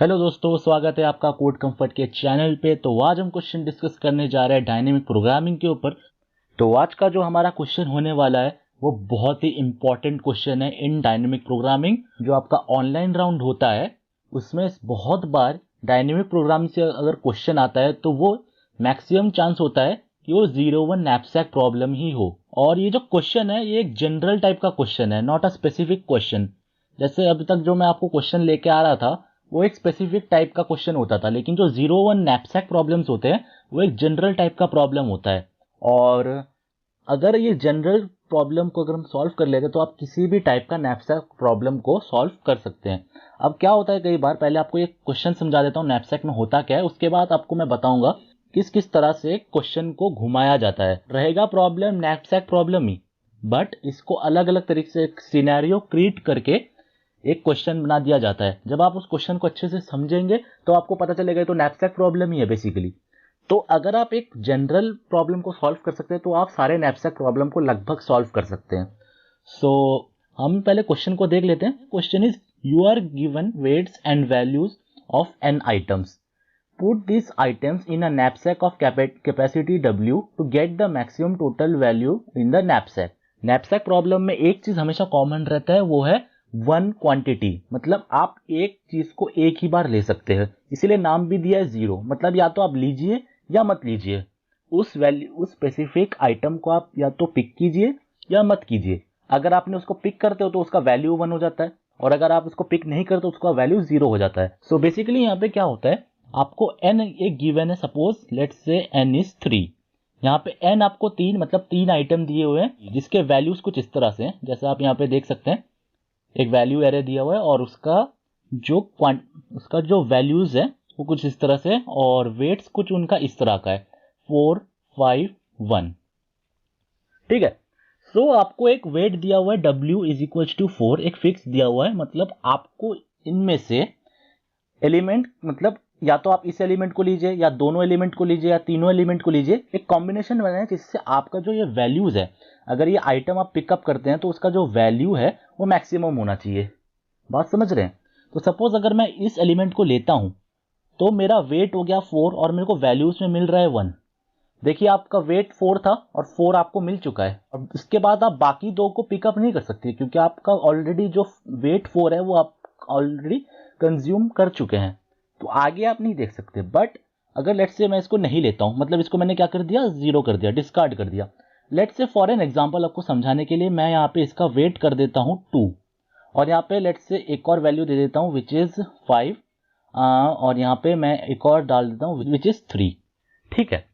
Hello दोस्तों, स्वागत है आपका कोड कंफर्ट के चैनल पे। तो आज हम क्वेश्चन डिस्कस करने जा रहे हैं डायनेमिक प्रोग्रामिंग के ऊपर। तो आज का जो हमारा क्वेश्चन होने वाला है वो बहुत ही इंपॉर्टेंट क्वेश्चन है इन डायनेमिक प्रोग्रामिंग। जो आपका ऑनलाइन राउंड होता है उसमें बहुत बार डायनेमिक प्रोग्रामिंग से अगर क्वेश्चन आता है तो वो मैक्सिमम चांस होता है कि वो 0-1 नैपसैक प्रॉब्लम ही हो। और ये जो क्वेश्चन है ये एक जनरल टाइप का क्वेश्चन है, नॉट अ स्पेसिफिक क्वेश्चन। जैसे अभी तक जो मैं आपको क्वेश्चन लेके आ रहा था वो एक स्पेसिफिक टाइप का क्वेश्चन होता था, लेकिन जो 0-1 नैपसैक प्रॉब्लम्स होते हैं वो एक जनरल टाइप का प्रॉब्लम होता है। और अगर ये जनरल प्रॉब्लम को अगर हम सॉल्व कर लेते तो आप किसी भी टाइप का नैपसैक प्रॉब्लम को सॉल्व कर सकते हैं। अब क्या होता है, कई बार पहले आपको ये क्वेश्चन समझा देता हूँ नैपसैक में होता क्या है, उसके बाद आपको मैं बताऊंगा किस किस तरह से क्वेश्चन को घुमाया जाता है। रहेगा problem knapsack problem he, but इसको अलग अलग तरीके से सिनेरियो क्रिएट करके एक क्वेश्चन बना दिया जाता है। जब आप उस क्वेश्चन को अच्छे से समझेंगे तो आपको पता चलेगा तो नैपसैक प्रॉब्लम ही है बेसिकली। तो अगर आप एक जनरल प्रॉब्लम को सॉल्व कर सकते हैं तो आप सारे नैपसैक प्रॉब्लम को लगभग सॉल्व कर सकते हैं। सो हम पहले क्वेश्चन को देख लेते हैं। Question is you are given weights and values of n items, put this items in a knapsack of capacity W to get the maximum total value in the knapsack. Knapsack problem में एक चीज हमेशा common रहता है, वो है one quantity. मतलब आप एक चीज को एक ही बार ले सकते हैं, इसीलिए नाम भी दिया है जीरो। मतलब या तो आप लीजिए या मत लीजिए। उस वैल्यू उस स्पेसिफिक आइटम को आप या तो पिक कीजिए या मत कीजिए। अगर आपने उसको पिक करते हो तो उसका वैल्यू 1 हो जाता है, और अगर आप उसको पिक नहीं करते तो उसका वैल्यू 0 हो जाता है। सो बेसिकली यहाँ पे क्या होता है, आपको n एक गिवन है, suppose let's say n is 3। यहाँ पे n आपको 3 मतलब 3 आइटम दिए हुए हैं जिसके वैल्यूज कुछ इस तरह से हैं। जैसे आप यहाँ पे देख सकते हैं एक वैल्यू एरे दिया हुआ है और उसका जो वैल्यूज है वो कुछ इस तरह से, और वेट्स कुछ उनका इस तरह का है 4, 5, 1। ठीक है। सो आपको एक वेट दिया हुआ है W इज इक्वल टू 4, एक फिक्स दिया हुआ है। मतलब आपको इनमें से एलिमेंट, मतलब या तो आप इस एलिमेंट को लीजिए या दोनों एलिमेंट को लीजिए या तीनों एलिमेंट को लीजिए, एक कॉम्बिनेशन बनाए जिससे आपका जो ये वैल्यूज है, अगर ये आइटम आप पिकअप करते हैं तो उसका जो वैल्यू है वो मैक्सिमम होना चाहिए। बात समझ रहे हैं? तो सपोज अगर मैं इस एलिमेंट को लेता हूं तो मेरा वेट हो गया 4 और मेरे को वैल्यूज में मिल रहा है 1। देखिए आपका वेट 4 था और 4 आपको मिल चुका है। और इसके बाद आप बाकी दो को पिकअप नहीं कर सकते क्योंकि आपका ऑलरेडी जो वेट 4 है वो आप ऑलरेडी कंज्यूम कर चुके हैं, तो आगे आप नहीं देख सकते। बट अगर लेट्स से मैं इसको नहीं लेता हूं, मतलब इसको मैंने क्या कर दिया, 0 कर दिया, डिस्कार्ड कर दिया। Let's say for an example आपको समझाने के लिए मैं यहाँ पे इसका वेट कर देता हूं 2, और यहाँ पे लेट्स से एक और वैल्यू दे देता हूं विच इज 5, और यहाँ पे मैं एक और डाल देता हूं विच इज 3। ठीक है,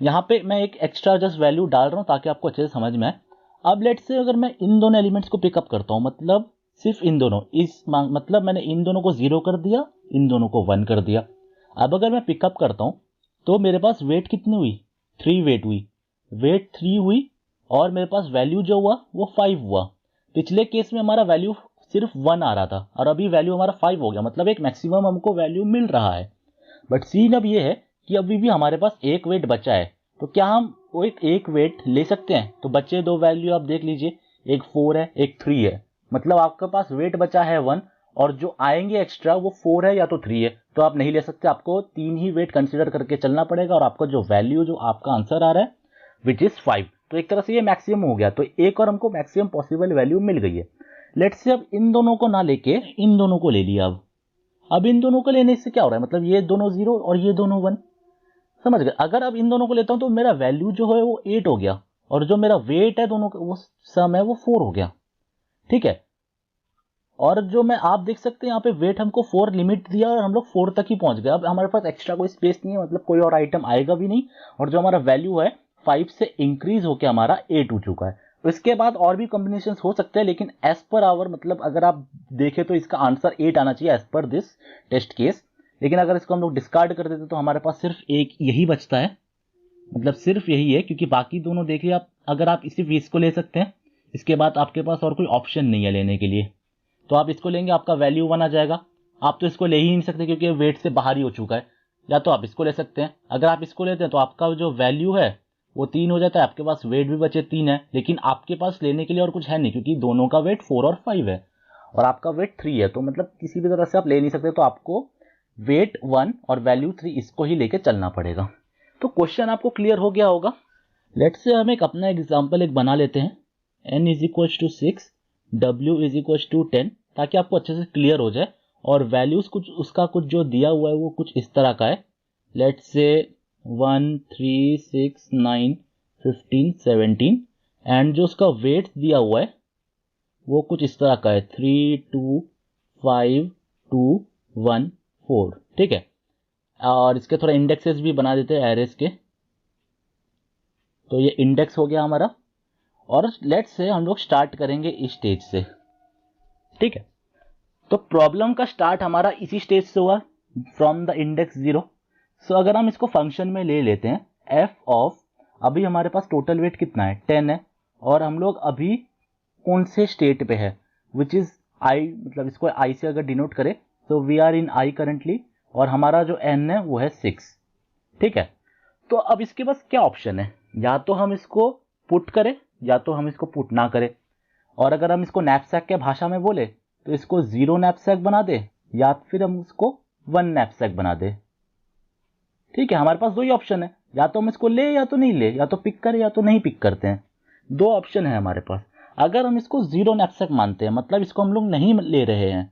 यहाँ पे मैं एक एक्स्ट्रा जस्ट वैल्यू डाल रहा हूँ ताकि आपको अच्छे से समझ में आए। अब लेट्स से अगर मैं इन दोनों एलिमेंट्स को पिकअप करता हूँ, मतलब सिर्फ इन दोनों, मतलब मैंने इन दोनों को 0 कर दिया, इन दोनों को 1 कर दिया। अब अगर मैं पिकअप करता हूँ तो मेरे पास वेट कितनी हुई, 3 वेट हुई, वेट 3 हुई, और मेरे पास वैल्यू जो हुआ वो 5 हुआ। पिछले केस में हमारा वैल्यू सिर्फ 1 आ रहा था और अभी वैल्यू हमारा 5 हो गया, मतलब एक मैक्सिमम हमको वैल्यू मिल रहा है। बट सीन अब ये है कि अभी भी हमारे पास एक वेट बचा है, तो क्या हम वो एक वेट ले सकते हैं? तो बचे दो वैल्यू आप देख लीजिए, एक 4 है एक 3 है, मतलब आपके पास वेट बचा है 1 और जो आएंगे एक्स्ट्रा वो 4 है या तो 3 है, तो आप नहीं ले सकते। आपको 3 ही वेट कंसिडर करके चलना पड़ेगा और आपका जो वैल्यू, जो आपका आंसर आ रहा है विच इज 5, तो एक तरह से ये मैक्सिमम हो गया। तो एक और हमको मैक्सिमम पॉसिबल वैल्यू मिल गई है। लेट्स से अब इन दोनों को ना लेके इन दोनों को ले लिया। अब इन दोनों को लेने से क्या हो रहा है, मतलब ये दोनों 0 और ये दोनों 1। समझ गए? अगर अब इन दोनों को लेता हूं तो मेरा वैल्यू जो है वो 8 हो गया, और जो मेरा वेट है दोनों का वो सम है वो 4 हो गया। ठीक है, और जो मैं आप देख सकते हैं यहाँ पे वेट हमको 4 लिमिट दिया और हम लोग 4 तक ही पहुंच गए। अब हमारे पास एक्स्ट्रा कोई स्पेस नहीं है, मतलब कोई और आइटम आएगा भी नहीं, और जो हमारा वैल्यू है 5 से इंक्रीज होकर हमारा 8 हो चुका है। इसके बाद और भी कॉम्बिनेशन हो सकते हैं, लेकिन एज पर आवर, मतलब अगर आप देखें तो इसका आंसर 8 आना चाहिए as per this test case. लेकिन अगर इसको हम लोग डिस्कार्ड कर देते तो हमारे पास सिर्फ एक यही बचता है, मतलब सिर्फ यही है, क्योंकि बाकी दोनों देखिए आप, अगर आप सिर्फ इसको ले सकते हैं, इसके बाद आपके पास और कोई ऑप्शन नहीं है लेने के लिए। तो आप इसको लेंगे आपका वैल्यू 1 आ जाएगा। आप तो इसको ले ही नहीं सकते क्योंकि वेट से बाहर ही हो चुका है। या तो आप इसको ले सकते हैं, अगर आप इसको लेते हैं तो आपका जो वैल्यू है वो 3 हो जाता है, आपके पास वेट भी बचे 3 है, लेकिन आपके पास लेने के लिए और कुछ है नहीं क्योंकि दोनों का वेट 4 और 5 है। और आपका वेट 3 है, तो मतलब किसी भी तरह से आप ले नहीं सकते, तो आपको वेट 1 और वैल्यू 3 इसको ही लेके चलना पड़ेगा। तो क्वेश्चन आपको क्लियर हो गया होगा। लेट्स से हम एक अपना एग्जांपल एक बना लेते हैं, n is equal to 6, w is equal to 10, ताकि आपको अच्छे से क्लियर हो जाए। और वैल्यूज कुछ उसका कुछ जो दिया हुआ है वो कुछ इस तरह का है। लेट्स से 1 3 6 9 15 17, एंड जो उसका वेट दिया हुआ है वो कुछ इस तरह का है, 3 2 5 2 1 4। ठीक है, और इसके थोड़ा इंडेक्सेस भी बना देते हैं एरेस के। तो ये इंडेक्स हो गया हमारा, और लेट्स से हम लोग स्टार्ट करेंगे इस स्टेज से। ठीक है, तो प्रॉब्लम का स्टार्ट हमारा इसी स्टेज से हुआ, फ्रॉम द इंडेक्स 0। सो अगर हम इसको फंक्शन में ले लेते हैं, एफ ऑफ, अभी हमारे पास टोटल वेट कितना है 10 है, और हम लोग अभी कौन से स्टेट पे है, विच इज आई, मतलब इसको आई से अगर डिनोट करें तो we are in i currently, और हमारा जो एन है वो है 6। ठीक है, तो अब इसके पास क्या ऑप्शन है, या तो हम इसको पुट करें या तो हम इसको पुट ना करें। और अगर हम इसको नैपसैक के भाषा में बोले तो इसको 0 नैपसैक बना दे, या फिर हम इसको 1 नैपसैक बना दे। ठीक है, हमारे पास दो ही ऑप्शन है, या तो हम इसको ले या तो नहीं ले, या तो पिक करें या तो नहीं पिक करते हैं। दो ऑप्शन है हमारे पास। अगर हम इसको 0 नैपसैक मानते हैं, मतलब इसको हम लोग नहीं ले रहे हैं,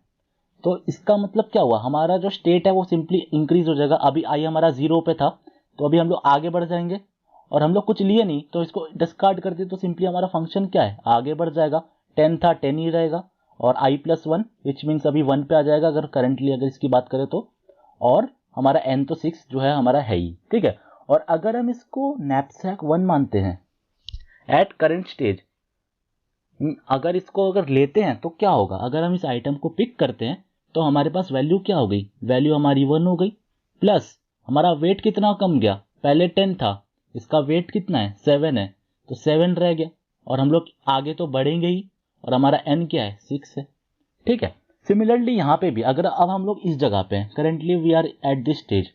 तो इसका मतलब क्या हुआ, हमारा जो स्टेट है वो सिंपली इंक्रीज हो जाएगा। अभी आई हमारा 0 पे था, तो अभी हम लोग आगे बढ़ जाएंगे, और हम लोग कुछ लिए नहीं तो इसको डिस्कार्ड कर दिए, तो सिंपली हमारा फंक्शन क्या है, आगे बढ़ जाएगा। 10 था 10 ही रहेगा, और आई प्लस 1 विच मीन्स अभी 1 पे आ जाएगा अगर करंटली अगर इसकी बात करें तो, और हमारा n तो 6 जो है हमारा है ही। ठीक है, और अगर हम इसको नैपसैक 1 मानते हैं एट करेंट स्टेज, अगर इसको अगर लेते हैं तो क्या होगा, अगर हम इस आइटम को पिक करते हैं तो हमारे पास वैल्यू क्या हो गई, वैल्यू हमारी 1 हो गई, प्लस हमारा वेट कितना कम गया, पहले 10 था, इसका वेट कितना है 7 है, तो 7 रह गया, और हम लोग आगे तो बढ़ेंगे ही, और हमारा n क्या है 6 है। ठीक है, सिमिलरली यहाँ पे भी अगर अब हम लोग इस जगह पे हैं, currently we are at this stage,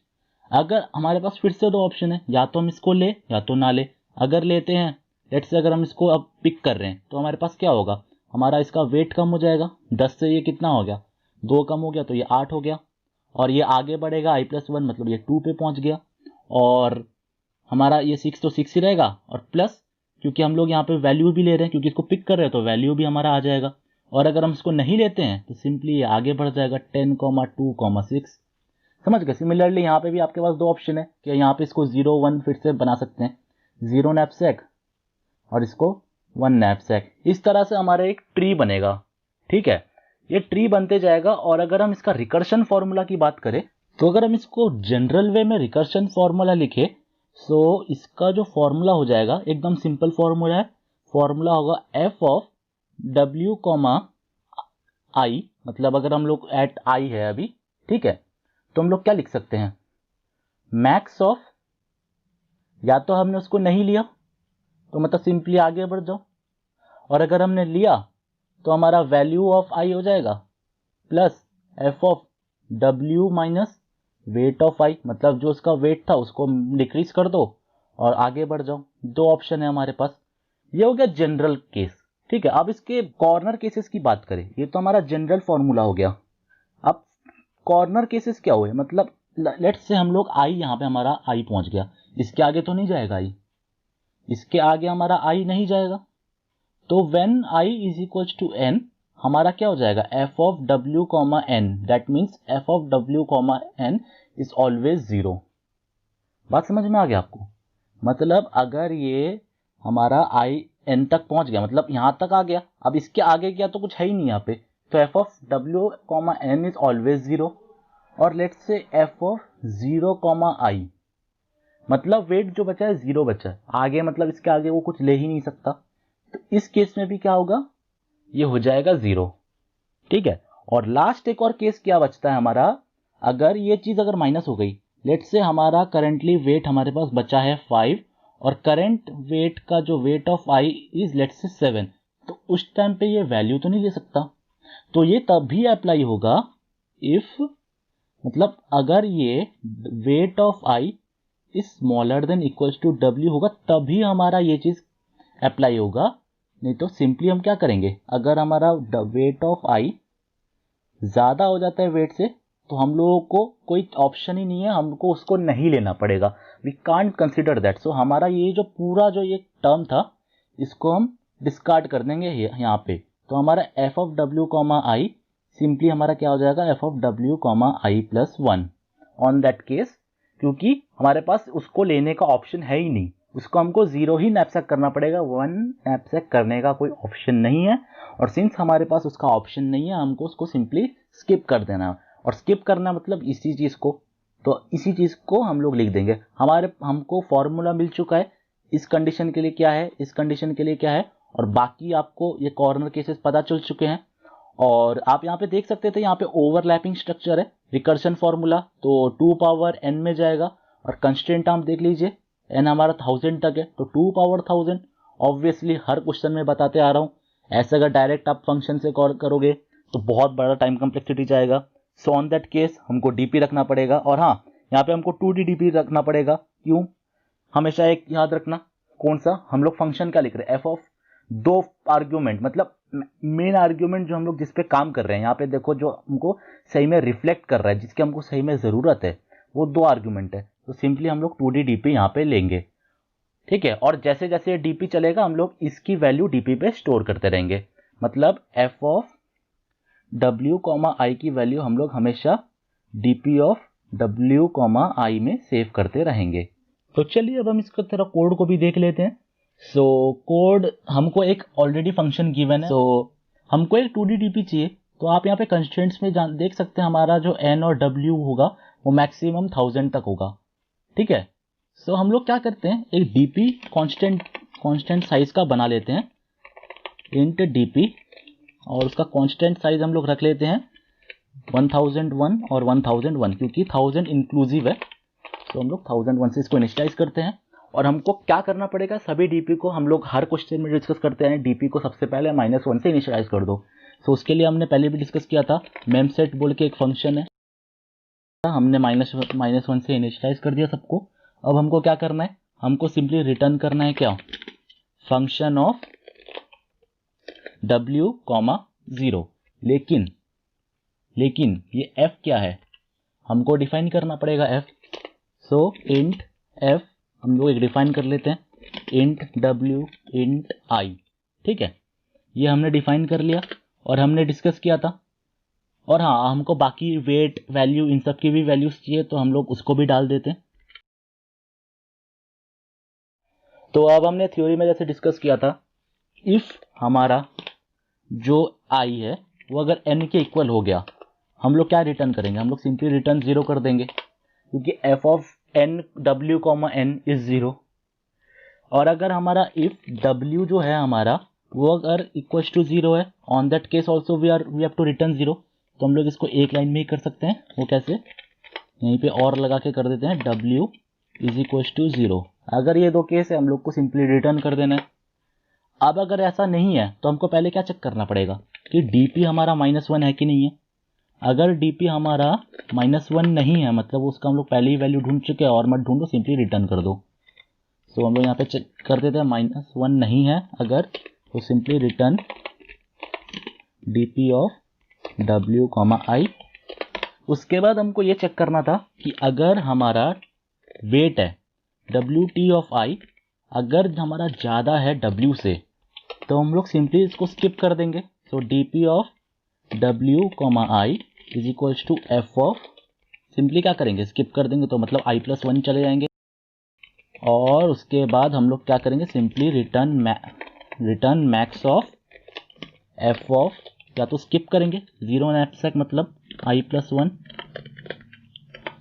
अगर हमारे पास फिर से दो ऑप्शन है, या तो हम इसको ले या तो ना ले। अगर लेते हैं, लेट्स से अगर हम इसको अब पिक कर रहे हैं, तो हमारे पास क्या होगा, हमारा इसका वेट कम हो जाएगा, 10 से ये कितना हो गया 2 कम हो गया, तो ये 8 हो गया, और ये आगे बढ़ेगा आई प्लस 1, मतलब ये 2 पे पहुंच गया, और हमारा ये 6 तो 6 ही रहेगा, और प्लस क्योंकि हम लोग यहाँ पे वैल्यू भी ले रहे हैं, क्योंकि इसको पिक कर रहे हैं तो वैल्यू भी हमारा आ जाएगा। और अगर हम इसको नहीं लेते हैं तो सिंपली ये आगे बढ़ जाएगा 10, 2, 6। समझ गए। सिमिलरली यहाँ पे भी आपके पास दो ऑप्शन है कि यहाँ पे इसको 0 1 फिर से बना सकते हैं, 0 नैपसैक और इसको 1 नैपसैक। इस तरह से हमारा एक ट्री बनेगा। ठीक है, ये ट्री बनते जाएगा। और अगर हम इसका रिकर्शन फॉर्मूला की बात करें, तो अगर हम इसको जनरल वे में रिकर्शन फॉर्मूला लिखे, सो इसका जो फॉर्मूला हो जाएगा एकदम सिंपल फॉर्मूला है। फॉर्मूला होगा एफ ऑफ डब्ल्यू कॉमा आई, मतलब अगर हम लोग एट आई है अभी, ठीक है, तो हम लोग क्या लिख सकते हैं, मैक्स ऑफ, या तो हमने उसको नहीं लिया तो मतलब सिंपली आगे बढ़ जाओ, और अगर हमने लिया तो हमारा वैल्यू ऑफ आई हो जाएगा plus F of W minus weight of I, मतलब जो उसका वेट था उसको डिक्रीज कर दो और आगे बढ़ जाओ। दो ऑप्शन है हमारे पास। ये हो गया जनरल केस। ठीक है, अब इसके कॉर्नर केसेस की बात करें, ये तो हमारा जनरल फॉर्मूला हो गया। अब कॉर्नर केसेस क्या हुए, मतलब लेट्स से हम लोग आई, यहाँ पे हमारा आई पहुंच गया, इसके आगे तो नहीं जाएगा आई, इसके आगे हमारा आई नहीं जाएगा, तो when I is equal to N, हमारा क्या हो जाएगा, F of W comma N, that means F of W comma N is always 0। बात समझ में आ गया आपको? मतलब अगर ये हमारा आई एन तक पहुंच गया, मतलब यहां तक आ गया, अब इसके आगे क्या तो कुछ है ही नहीं यहाँ पे, तो f of W comma N is always 0। और let's say F of 0 comma आई, मतलब वेट जो बचा है 0 बचा है, आगे मतलब इसके आगे वो कुछ ले ही नहीं सकता, तो इस केस में भी क्या होगा, ये हो जाएगा 0। ठीक है, और लास्ट एक और केस क्या बचता है हमारा, अगर ये चीज अगर माइनस हो गई, लेट्स से हमारा करंटली वेट हमारे पास बचा है 5 और करंट वेट का जो wait of i is let's say 7, तो उस टाइम पे ये वैल्यू तो नहीं ले सकता, तो ये तब भी अप्लाई होगा इफ, मतलब अगर ये weight of i is smaller than equals to डब्ल्यू होगा, तभी हमारा ये चीज अप्लाई होगा। नहीं तो सिंपली हम क्या करेंगे, अगर हमारा वेट ऑफ आई ज़्यादा हो जाता है वेट से तो हम लोगों को कोई ऑप्शन ही नहीं है, हमको उसको नहीं लेना पड़ेगा, वी कांट कंसिडर दैट। सो हमारा ये जो पूरा जो ये टर्म था इसको हम डिस्कार्ड कर देंगे यहाँ पे। तो हमारा F of W comma I simply हमारा क्या हो जाएगा, F of W comma I plus one on that case, क्योंकि हमारे पास उसको लेने का ऑप्शन है ही नहीं, उसको हमको जीरो ही नैपसैक करना पड़ेगा, वन नैपसैक करने का कोई ऑप्शन नहीं है। और सिंस हमारे पास उसका ऑप्शन नहीं है हमको उसको सिंपली स्किप कर देना है। और स्किप करना मतलब इसी चीज़ को, तो इसी चीज़ को हम लोग लिख देंगे। हमको फॉर्मूला मिल चुका है इस कंडीशन के लिए क्या है, इस कंडीशन के लिए क्या है, और बाकी आपको ये कॉर्नर केसेस पता चल चुके हैं। और आप यहाँ पे देख सकते थे यहाँ पे ओवरलैपिंग स्ट्रक्चर है, रिकर्शन फॉर्मूला तो 2 पावर n में जाएगा। और कंस्टेंट आप देख लीजिए n हमारा 1000 तक है तो 2 पावर 1000। ऑब्वियसली हर क्वेश्चन में बताते आ रहा हूँ, ऐसे अगर डायरेक्ट आप फंक्शन से कॉल करोगे तो बहुत बड़ा टाइम कम्प्लेक्सिटी जाएगा। सो ऑन दैट केस हमको डीपी रखना पड़ेगा। और हाँ, यहाँ पे हमको 2D डीपी रखना पड़ेगा। क्यों? हमेशा एक याद रखना, कौन सा, हम लोग फंक्शन क्या लिख रहे हैं, एफ ऑफ दो आर्ग्यूमेंट, मतलब मेन आर्ग्यूमेंट जो हम लोग जिस पे काम कर रहे हैं, यहाँ पे देखो जो हमको सही में रिफ्लेक्ट कर रहा है, जिसकी हमको सही में जरूरत है, वो दो आर्ग्यूमेंट है। तो सिंपली हम लोग 2D डीपी यहाँ पे लेंगे, ठीक है। और जैसे जैसे डीपी चलेगा हम लोग इसकी वैल्यू डीपी पे स्टोर करते रहेंगे, मतलब एफ ऑफ डब्ल्यू कॉमा आई की वैल्यू हम लोग हमेशा डीपी ऑफ डब्ल्यू कॉमा आई में सेव करते रहेंगे। तो चलिए अब हम इसका थोड़ा कोड को भी देख लेते हैं। सो कोड हमको एक ऑलरेडी फंक्शन गिवन है, सो हमको एक 2D डीपी चाहिए। तो आप यहाँ पे कंस्ट्रेंट्स में देख सकते हैं हमारा जो n और w होगा वो मैक्सिमम 1000 तक होगा, ठीक है। सो हम लोग क्या करते हैं, एक डीपी कांस्टेंट साइज का बना लेते हैं, इंट डीपी, और उसका कांस्टेंट साइज हम लोग रख लेते हैं 1001 और 1001, क्योंकि 1000 इंक्लूसिव है। तो हम लोग 1001 से इसको इनिशियलाइज करते हैं। और हमको क्या करना पड़ेगा, सभी डीपी को हम लोग हर क्वेश्चन में डिस्कस करते हैं, डीपी को सबसे पहले -1 से इनिशियलाइज कर दो। तो उसके लिए हमने पहले भी डिस्कस किया था, मेमसेट बोल के एक फंक्शन है, हमने -1 से इनिशियलाइज कर दिया सबको। अब हमको क्या करना है, हमको सिंपली रिटर्न करना है क्या, फंक्शन ऑफ w, 0। लेकिन ये f क्या है, हमको डिफाइन करना पड़ेगा f। सो इंट f हम लोग एक डिफाइन कर लेते हैं, इंट w इंट i, ठीक है। ये हमने डिफाइन कर लिया और हमने डिस्कस किया था। और हाँ, हमको बाकी वेट वैल्यू इन सब की भी वैल्यूज चाहिए तो हम लोग उसको भी डाल देते हैं। तो अब हमने थ्योरी में जैसे डिस्कस किया था, इफ हमारा जो i है वो अगर n के इक्वल हो गया, हम लोग क्या रिटर्न करेंगे, हम लोग सिंपली रिटर्न 0 कर देंगे, क्योंकि f of n w comma n is 0। और अगर हमारा इफ w जो है हमारा वो अगर इक्वल टू 0 है, on that case also we have to return 0। तो हम लोग इसको एक लाइन में ही कर सकते हैं। वो कैसे, यहीं पे और लगा के कर देते हैं, w इज इक्वल टू 0। अगर ये दो केस है हम लोग को सिंपली रिटर्न कर देना है। अब अगर ऐसा नहीं है तो हमको पहले क्या चेक करना पड़ेगा कि dp हमारा -1 है कि नहीं है। अगर dp हमारा -1 नहीं है, मतलब उसका हम लोग पहले ही वैल्यू ढूंढ चुके हैं, और मत ढूंढो, सिंपली रिटर्न कर दो। सो हम लोग यहाँ पे चेक कर देते हैं, -1 नहीं है अगर, तो simply return dp of w comma i। उसके बाद हमको ये चेक करना था कि अगर हमारा वेट है wt ऑफ i, अगर हमारा ज़्यादा है w से, तो हम लोग सिंपली इसको स्किप कर देंगे। So dp of w comma i is equal to f of, simply क्या करेंगे, स्किप कर देंगे, तो मतलब i+1 चले जाएंगे। और उसके बाद हम लोग क्या करेंगे, simply return max of F of, या तो स्किप करेंगे 0 नैपसैक मतलब i+1।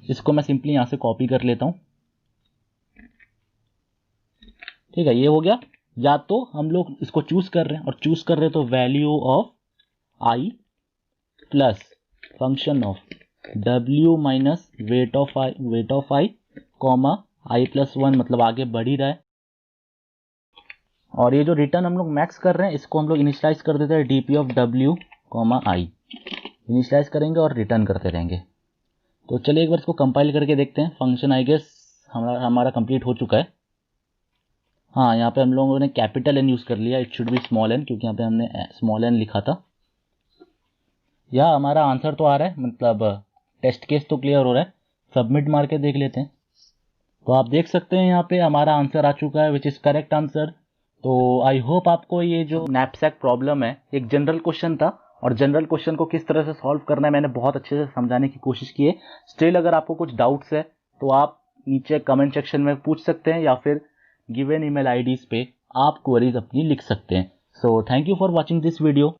इसको मैं सिंपली यहाँ से कॉपी कर लेता हूँ, ठीक है, ये हो गया। या तो हम लोग इसको चूज कर रहे हैं, और चूज कर रहे हैं तो value of i plus function of w minus weight of i comma i+1, मतलब आगे बढ़ ही रहा है। और ये जो रिटर्न हम लोग मैक्स कर रहे हैं इसको हम लोग इनिशियलाइज कर देते हैं dp of w comma i, initialize करेंगे और रिटर्न करते रहेंगे। तो चलिए एक बार इसको कंपाइल करके देखते हैं। फंक्शन आई गेस हमारा कंप्लीट हो चुका है। हाँ, यहाँ पे हम लोगों ने कैपिटल N यूज़ कर लिया, it should be small n, क्योंकि यहाँ पे हमने स्मॉल n लिखा था। या हमारा आंसर तो आ रहा है, मतलब टेस्ट केस तो क्लियर हो रहा है। सबमिट मार के देख लेते हैं। तो आप देख सकते हैं यहाँ पे हमारा आंसर आ चुका है, विच इज करेक्ट आंसर। तो आई होप आपको ये जो नैपसैक प्रॉब्लम है, एक जनरल क्वेश्चन था, और जनरल क्वेश्चन को किस तरह से सॉल्व करना है मैंने बहुत अच्छे से समझाने की कोशिश की है। स्टिल अगर आपको कुछ डाउट्स है तो आप नीचे कमेंट सेक्शन में पूछ सकते हैं, या फिर गिवन ईमेल आईडीज पे आप क्वेरीज अपनी लिख सकते हैं। So thank you for watching this video.